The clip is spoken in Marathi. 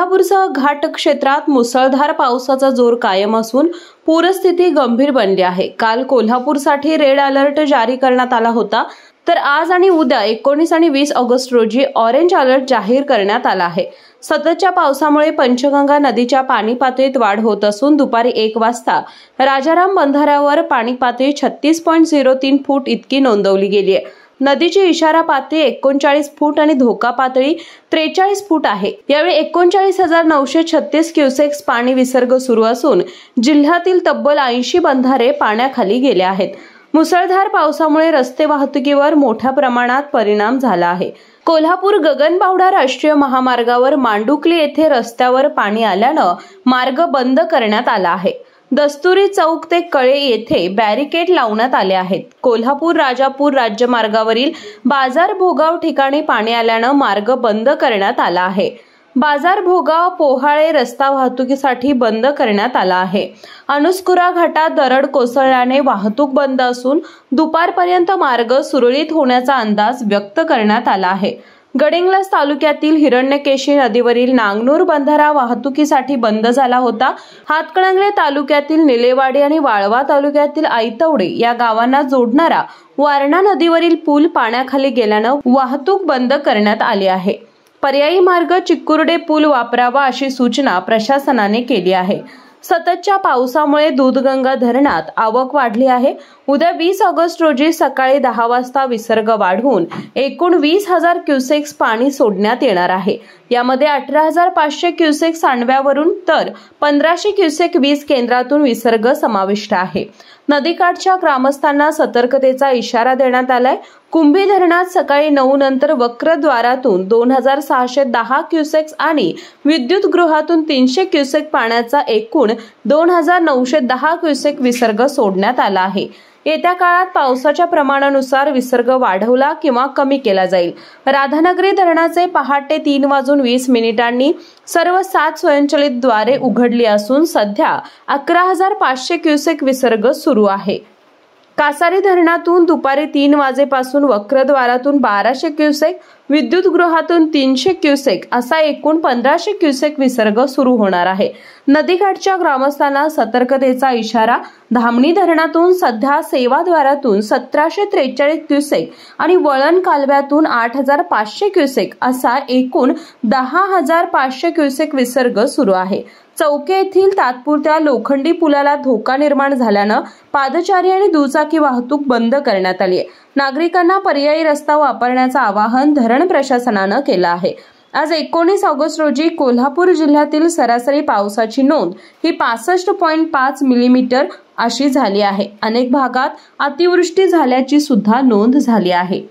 कोल्हापूरसह घाट क्षेत्रात मुसळधार पावसाचा जोर कायम असून पूरस्थिती गंभीर बनली आहे। काल कोल्हापूरसाठी रेड अलर्ट जारी करण्यात आला होता, तर आज आणि उद्या 19 आणि 20 ऑगस्ट रोजी ऑरेंज अलर्ट जाहीर करण्यात आला आहे। सततच्या पावसामुळे पंचगंगा नदीच्या पाणी पातळीत वाढ होत असून दुपारी 1 वाजता राजाराम बंधाऱ्यावर पाणी पातळी 36.03 फूट इतकी नोंदवली गेली आहे। नदीची इशारा पातळी 39 फूट आणि धोका पातळी 43 फूट आहे। यावेळी 39,936 क्युसेक्स पाणी विसर्ग सुरू असून जिल्ह्यातील तब्बल 80 बंधारे पाण्याखाली गेले आहेत। मुसळधार पावसामुळे रस्ते वाहतुकीवर मोठ्या प्रमाणात परिणाम झाला आहे। कोल्हापूर गगनबावडा राष्ट्रीय महामार्गावर मांडुकली येथे रस्त्यावर पाणी आल्यानं मार्ग बंद करण्यात आला आहे। दस्तुरी चौक ते कळे येथे बॅरिकेड लावण्यात आले आहेत। कोल्हापूर राजापूर राज्यमार्गावरील बाजार भोगाव ठिकाणी पाणी आल्यानं मार्ग बंद करण्यात आला आहे। बाजार भोगाव पोहाळे रस्ता वाहतुकीसाठी बंद करण्यात आला आहे। अनुस्कुरा घाटात दरड कोसळल्याने वाहतूक बंद असून दुपारपर्यंत मार्ग सुरळीत होण्याचा अंदाज व्यक्त करण्यात आला आहे। गडिंग्लज तालुक्यातील हिरण्यकेशी नदीवरील नांगनूर बंधारा वाहतुकीसाठी बंद झाला होता। हातकणंगले तालुक्यातील निलेवाडी आणि वाळवा तालुक्यातील आईतवडे या गावांना जोडणारा वारणा नदीवरील पूल पाण्याखाली गेल्यानं वाहतूक बंद करण्यात आली आहे। पर्यायी मार्ग चिकुर्डे पूल वापरावा अशी सूचना प्रशासनाने केली आहे। सततच्या पावसामुळे दूधगंगा धरणात आवक वाढली आहे। उद्या 20 ऑगस्ट रोजी सकाळी 10 वाजता विसर्ग वाढवून एकूण 20,000 क्युसेक्स पाणी सोडण्यात येणार आहे। यामध्ये 18,500 क्युसेक्स सांडव्यावरून तर 1,500 क्युसेक वीज केंद्रातून विसर्ग समाविष्ट आहे। नदीकाठच्या ग्रामस्थांना सतर्कतेचा इशारा देण्यात आलाय। कुंभी धरणात सकाळी 9 नंतर वक्रद्वारातून 2,610 क्युसेक्स आणि विद्युत गृहातून 300 क्युसेक पाण्याचा एकूण 2,910 क्युसेक विसर्ग सोडण्यात आला आहे। येत्या काळात पावसाच्या प्रमाणानुसार विसर्ग वाढवला किंवा कमी केला जाईल। राधानगरी धरणाचे पहाटे 3:20 सर्व 7 स्वयंचलितद्वारे उघडली असून सध्या 11,500 क्युसेक विसर्ग सुरू आहे। कासारी धरणातून दुपारी 3 वाजेपासून वक्रद्वारातून 1,200 क्युसेक, विद्युत गृहातून 300 क्युसेक असा एकूण 1,500 क्युसेक विसर्ग सुरू होणार आहे। नदीकाठच्या ग्रामस्थांना सतर्कतेचा इशारा। धामणी धरणातून सध्या सेवाद्वारातून 1,743 क्युसेक आणि वळण कालव्यातून 8,500 क्युसेक असा एकूण 10,500 क्युसेक विसर्ग सुरू आहे। चौके येथील तात्पुरत्या लोखंडी पुलाला धोका निर्माण झाल्यानं पादचारी आणि दुचाकी वाहतूक बंद करण्यात आली आहे। नागरिकांना पर्यायी रस्ता वापरण्याचं आवाहन धरण प्रशासनानं केलं आहे। आज 19 ऑगस्ट रोजी कोल्हापूर जिल्ह्यातील सरासरी पावसाची नोंद ही 65.5 मिलीमीटर अशी झाली आहे। अनेक भागात अतिवृष्टी झाल्याची सुद्धा नोंद झाली आहे।